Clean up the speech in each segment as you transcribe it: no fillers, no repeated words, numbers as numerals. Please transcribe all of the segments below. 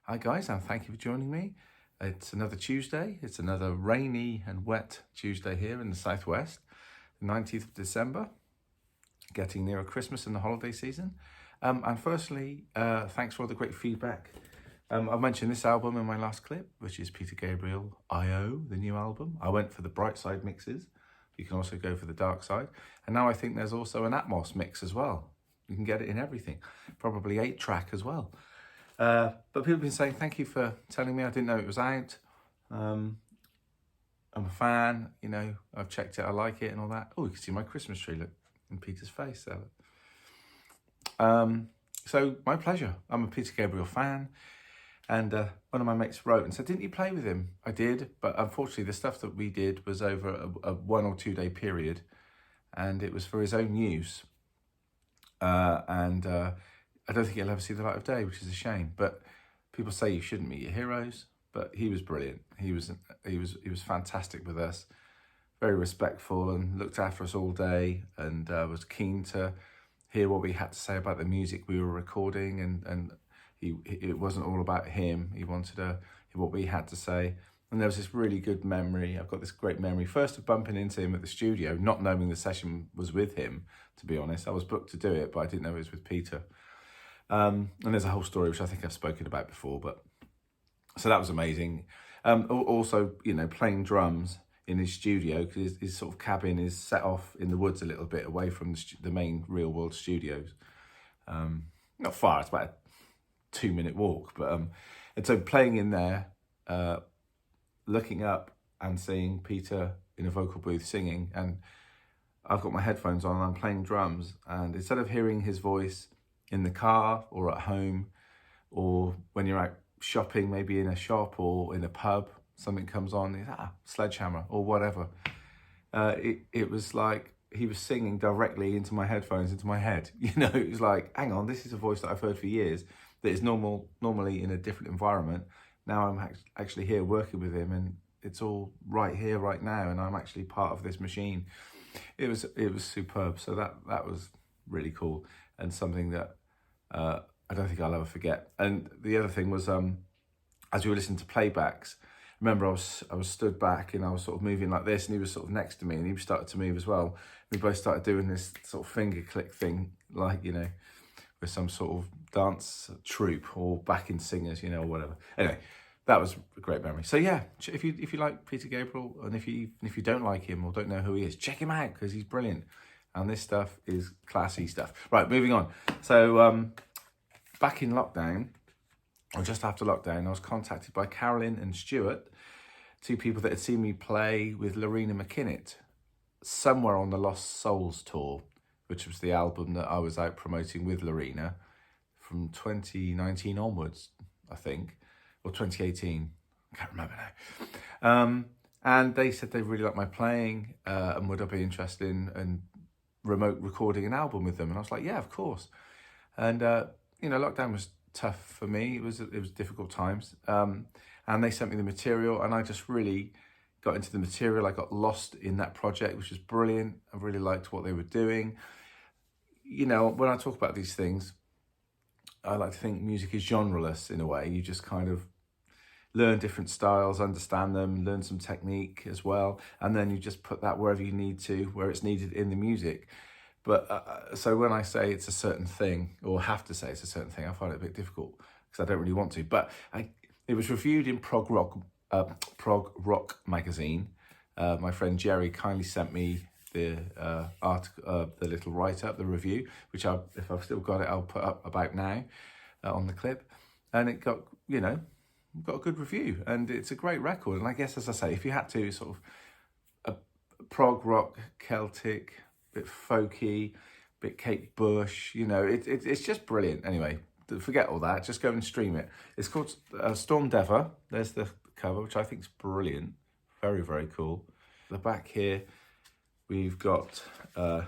Hi guys, and thank you for joining me. It's another Tuesday. It's another rainy and wet Tuesday here in the southwest, the 19th of December, getting nearer Christmas and the holiday season. And firstly, thanks for all the great feedback. I mentioned this album in my last clip, which is Peter Gabriel I.O., the new album. I went for the bright side mixes. You can also go for the dark side. And now I think there's also an Atmos mix as well. You can get it in everything, probably 8-track as well. But people have been saying, thank you for telling me. I didn't know it was out. I'm a fan, I've checked it, I like it and all that. Oh, you can see my Christmas tree, look, in Peter's face there. So my pleasure. I'm a Peter Gabriel fan. And one of my mates wrote and said, didn't you play with him? I did, but unfortunately the stuff that we did was over a 1 or 2 day period, and it was for his own use. I don't think he'll ever see the light of day, which is a shame. But people say you shouldn't meet your heroes, but he was brilliant. He was fantastic with us, very respectful, and looked after us all day, and was keen to hear what we had to say about the music we were recording, and it wasn't all about him. He wanted to hear what we had to say. And there was this really good memory. I've got this great memory, first of bumping into him at the studio, not knowing the session was with him, to be honest. I was booked to do it, but I didn't know it was with Peter. And there's a whole story, which I think I've spoken about before, so that was amazing. Also, playing drums in his studio, because his sort of cabin is set off in the woods a little bit away from the main real world studios. Not far, it's about a 2-minute walk, but and so playing in there, looking up and seeing Peter in a vocal booth singing, and I've got my headphones on and I'm playing drums, and instead of hearing his voice in the car or at home, or when you're out shopping, maybe in a shop or in a pub, something comes on, it's Sledgehammer or whatever. It was like he was singing directly into my headphones, into my head. It was like, hang on, this is a voice that I've heard for years that is normally in a different environment. Now I'm actually here working with him, and it's all right here, right now, and I'm actually part of this machine. It was superb. So that was really cool, and something that I don't think I'll ever forget. And the other thing was, as we were listening to playbacks, remember I was stood back and I was sort of moving like this, and he was sort of next to me, and he started to move as well. We both started doing this sort of finger click thing, like, with some sort of dance troupe or backing singers, or whatever. Anyway, that was a great memory. So yeah, if you like Peter Gabriel, and if you don't like him or don't know who he is, check him out, because he's brilliant. And this stuff is classy stuff. Right, moving on. So back in lockdown, or just after lockdown, I was contacted by Carolyn and Stuart, 2 people that had seen me play with Lorena McKinnett somewhere on the Lost Souls tour, which was the album that I was out promoting with Lorena from 2019 onwards, I think, or 2018. I can't remember now. And they said they really liked my playing, and would I be interested in remote recording an album with them? And I was like, yeah, of course. And lockdown was tough for me. It was difficult times. And they sent me the material, and I just really got into the material. I got lost in that project, which was brilliant. I really liked what they were doing. When I talk about these things, I like to think music is genreless in a way. You just kind of learn different styles, understand them, learn some technique as well, and then you just put that wherever you need to, where it's needed in the music. But so when I say it's a certain thing, or have to say it's a certain thing, I find it a bit difficult because I don't really want to. But it was reviewed in Prog Rock magazine. My friend Jerry kindly sent me the article, the little write-up, the review, which if I've still got it, I'll put up about now on the clip. And it got a good review, and it's a great record. And I guess, as I say, if you had to sort of a prog rock, Celtic, bit folky, bit Kate Bush, it's just brilliant. Anyway, forget all that, just go and stream it. It's called Storm Deva. There's the cover, which I think is brilliant, very, very cool. The back here, we've got the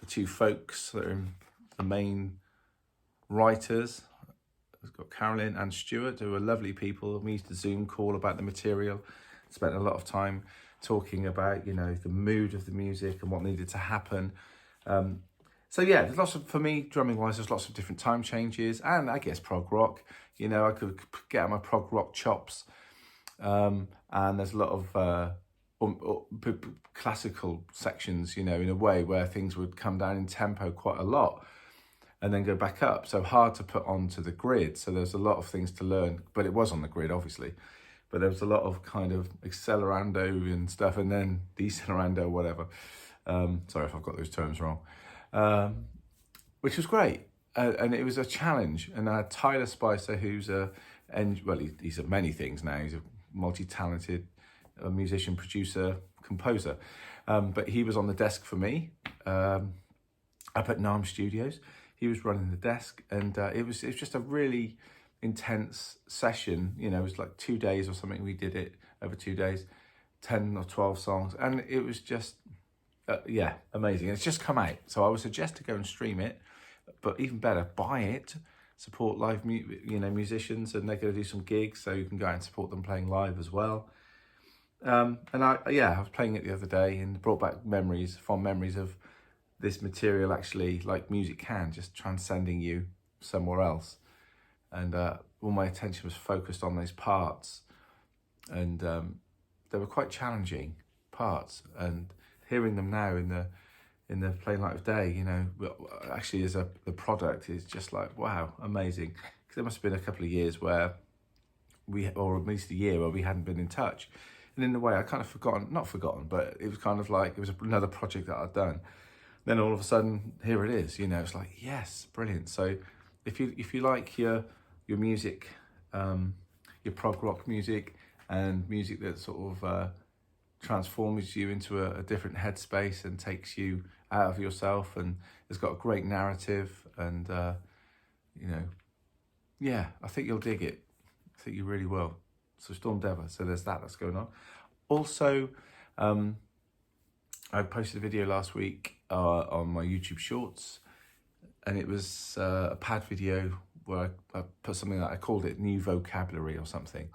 2 folks that are the main writers. We've got Carolyn and Stuart, who are lovely people. We used to Zoom call about the material, spent a lot of time talking about, the mood of the music and what needed to happen. So yeah, there's lots of, for me, drumming wise, there's lots of different time changes, and I guess prog rock. You know, I could get out my prog rock chops, and there's a lot of classical sections, you know, in a way where things would come down in tempo quite a lot and then go back up. So hard to put onto the grid. So there's a lot of things to learn, but it was on the grid, obviously. But there was a lot of kind of accelerando and stuff, and then decelerando, whatever. Sorry if I've got those terms wrong. Which was great. And it was a challenge. And I had Tyler Spicer, who's he's at many things now. He's a multi-talented musician, producer, composer. But he was on the desk for me up at NARM Studios. He was running the desk, and it was just a really intense session. You know, it was like 2 days or something. We did it over 2 days, 10 or 12 songs, and it was just amazing. And it's just come out, so I would suggest to go and stream it, but even better, buy it, support live musicians, and they're going to do some gigs, so you can go out and support them playing live as well. And I was playing it the other day and brought back fond memories of this material, actually, like music can, just transcending you somewhere else. And all my attention was focused on those parts, and they were quite challenging parts. And hearing them now in the Plain Light of Day, you know, actually as the product is just like, wow, amazing. Because there must have been a couple of years where or at least a year where we hadn't been in touch. And in a way, I kind of not forgotten, but it was kind of like, it was another project that I'd done. Then all of a sudden, here it is, you know, it's like, yes, brilliant. So if you like your music, your prog rock music, and music that sort of transforms you into a different headspace and takes you out of yourself, and it's got a great narrative, and you know, yeah, I think you'll dig it. I think you really will. So Storm Deva. So there's that's going on. Also, I posted a video last week on my YouTube Shorts, and it was a pad video where I put something that I called it New Vocabulary or something.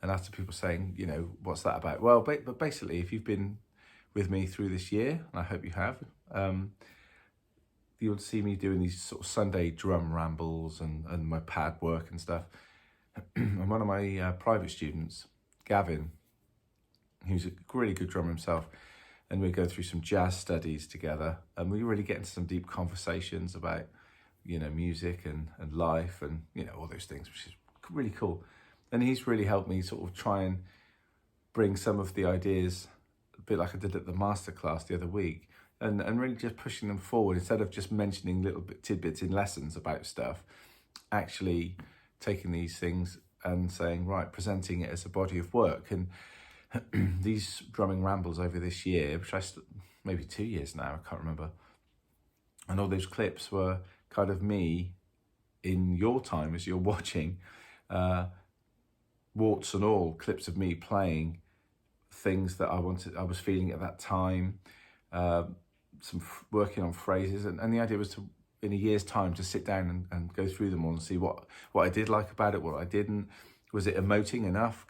And after people saying, you know, what's that about? Well, but basically, if you've been with me through this year, and I hope you have, you'll see me doing these sort of Sunday drum rambles and my pad work and stuff. And one of my private students, Gavin, who's a really good drummer himself, and we go through some jazz studies together, and we really get into some deep conversations about, you know, music and life and, you know, all those things, which is really cool. And he's really helped me sort of try and bring some of the ideas, a bit like I did at the masterclass the other week, and really just pushing them forward instead of just mentioning little tidbits in lessons about stuff, actually taking these things and saying, right, presenting it as a body of work. And these drumming rambles over this year, which maybe 2 years now, I can't remember, and all those clips were kind of me in your time as you're watching, warts and all, clips of me playing things that I was feeling at that time, working on phrases, and the idea was to, in a year's time, to sit down and go through them all and see what I did like about it, what I didn't. Was it emoting enough?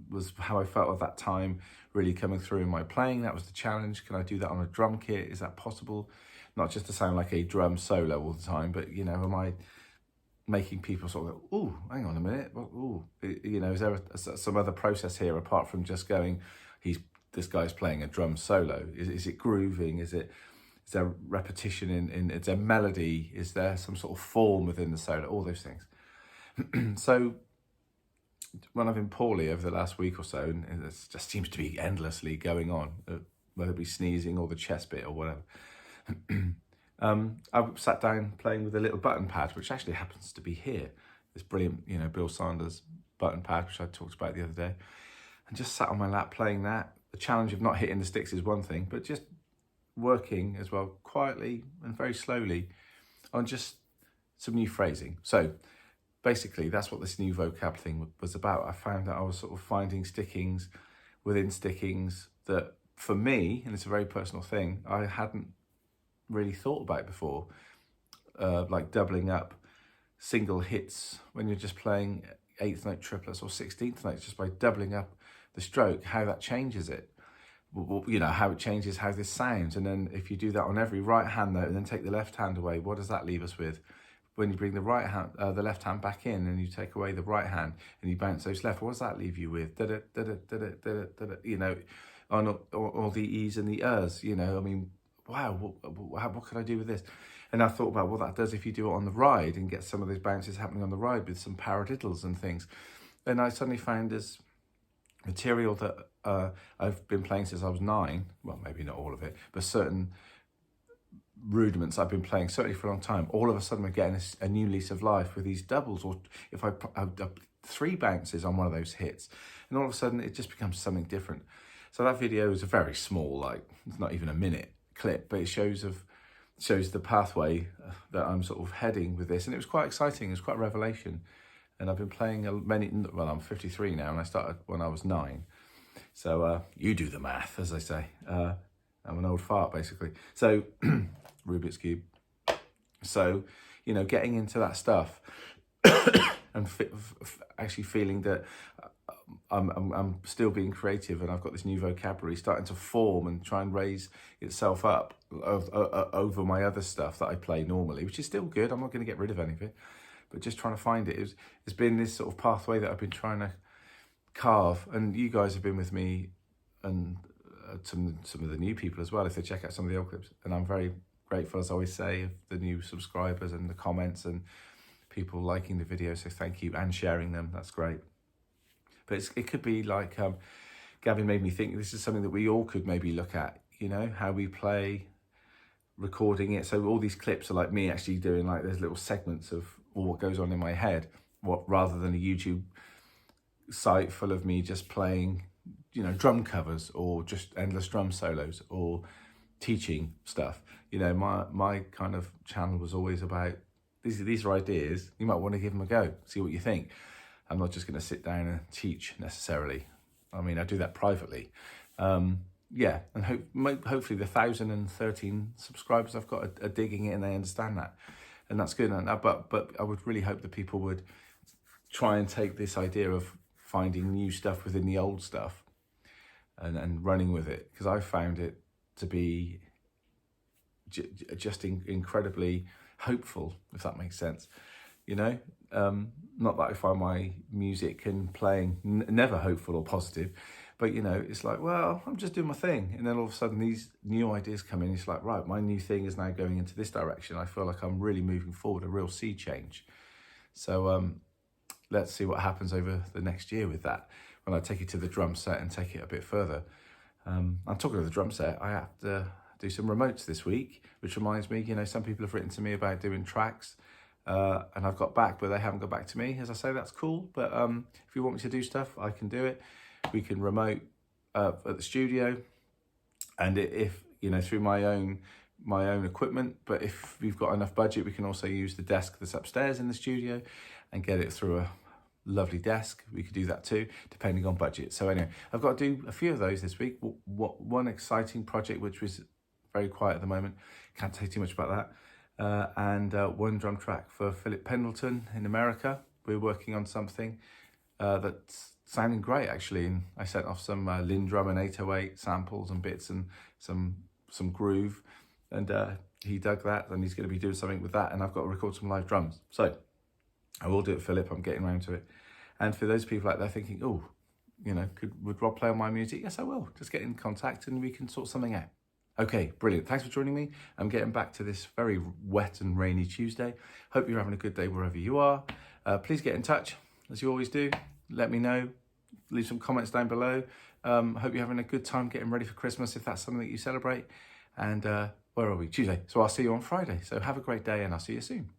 Was how I felt at that time really coming through in my playing? That was the challenge. Can I do that on a drum kit? Is that possible? Not just to sound like a drum solo all the time, but, you know, am I making people sort of go, ooh, hang on a minute, ooh, you know, is there some other process here apart from just going, this guy's playing a drum solo? Is it grooving? Is there repetition is there melody? Is there some sort of form within the solo? All those things. So when I've been poorly over the last week or so, and it just seems to be endlessly going on, whether it be sneezing or the chest bit or whatever, I sat down playing with a little button pad, which actually happens to be here. This brilliant, Bill Sanders button pad, which I talked about the other day, and just sat on my lap playing that. The challenge of not hitting the sticks is one thing, but just working as well, quietly and very slowly, on just some new phrasing. So basically, that's what this new vocab thing was about. I found that I was sort of finding stickings within stickings that, for me, and it's a very personal thing, I hadn't really thought about before, like doubling up single hits when you're just playing 8th note triplets or 16th notes, just by doubling up the stroke, how that changes it. How it changes how this sounds. And then if you do that on every right hand note and then take the left hand away, what does that leave us with? When you bring the left hand back in and you take away the right hand and you bounce those left, what does that leave you with? On all the E's and the R's, wow, what could I do with this? And I thought about what that does if you do it on the ride and get some of those bounces happening on the ride with some paradiddles and things. And I suddenly found this material that I've been playing since I was 9. Well, maybe not all of it, but certain rudiments I've been playing certainly for a long time. All of a sudden we're getting a new lease of life with these doubles, or if I 3 bounces on one of those hits, and all of a sudden it just becomes something different. So that video is a very small, it's not even a minute clip, but it shows the pathway that I'm sort of heading with this, and it was quite exciting. It was quite a revelation. And I've been playing I'm 53 now, and I started when I was 9. So you do the math, as they say. I'm an old fart, basically. So Rubik's Cube. So, getting into that stuff and actually feeling that I'm still being creative, and I've got this new vocabulary starting to form and try and raise itself up over my other stuff that I play normally, which is still good. I'm not going to get rid of any of it, but just trying to find it. It's been this sort of pathway that I've been trying to carve, and you guys have been with me, and some of the new people as well, if they check out some of the old clips. And I'm very grateful, as I always say, of the new subscribers and the comments and people liking the video, so thank you, and sharing them. That's great. But it could be like, Gavin made me think this is something that we all could maybe look at, how we play, recording it. So all these clips are like me actually doing like those little segments of all what goes on in my head, rather than a YouTube site full of me just playing, drum covers or just endless drum solos or teaching stuff. My kind of channel was always about, these are ideas, you might want to give them a go, see what you think. I'm not just going to sit down and teach necessarily. I mean, I do that privately. And hopefully the 1,013 subscribers I've got are digging it and they understand that. And that's good. But I would really hope that people would try and take this idea of finding new stuff within the old stuff and running with it, because I found it to be just incredibly hopeful, if that makes sense. Not that I find my music and playing never hopeful or positive, but it's like, well, I'm just doing my thing, and then all of a sudden these new ideas come in. It's like, right, my new thing is now going into this direction. I feel like I'm really moving forward, a real sea change. So let's see what happens over the next year with that, when I take it to the drum set and take it a bit further. I'm talking of the drum set, I have to do some remotes this week, which reminds me, some people have written to me about doing tracks, and I've got back, but they haven't got back to me. As I say, that's cool, but if you want me to do stuff, I can do it. We can remote at the studio, and if through my own equipment, but if we've got enough budget, we can also use the desk that's upstairs in the studio and get it through a lovely desk. We could do that too, depending on budget. So anyway, I've got to do a few of those this week. One exciting project, which was very quiet at the moment, can't say too much about that, and one drum track for Philip Pendleton in America. We're working on something that's sounding great, actually, and I sent off some Lindrum and 808 samples and bits and some groove, and he dug that, and he's going to be doing something with that, and I've got to record some live drums. So I will do it, Philip. I'm getting around to it. And for those people out there thinking, would Rob play on my music? Yes, I will. Just get in contact and we can sort something out. Okay, brilliant. Thanks for joining me. I'm getting back to this very wet and rainy Tuesday. Hope you're having a good day wherever you are. Please get in touch, as you always do. Let me know. Leave some comments down below. Hope you're having a good time getting ready for Christmas, if that's something that you celebrate. And where are we? Tuesday. So I'll see you on Friday. So have a great day, and I'll see you soon.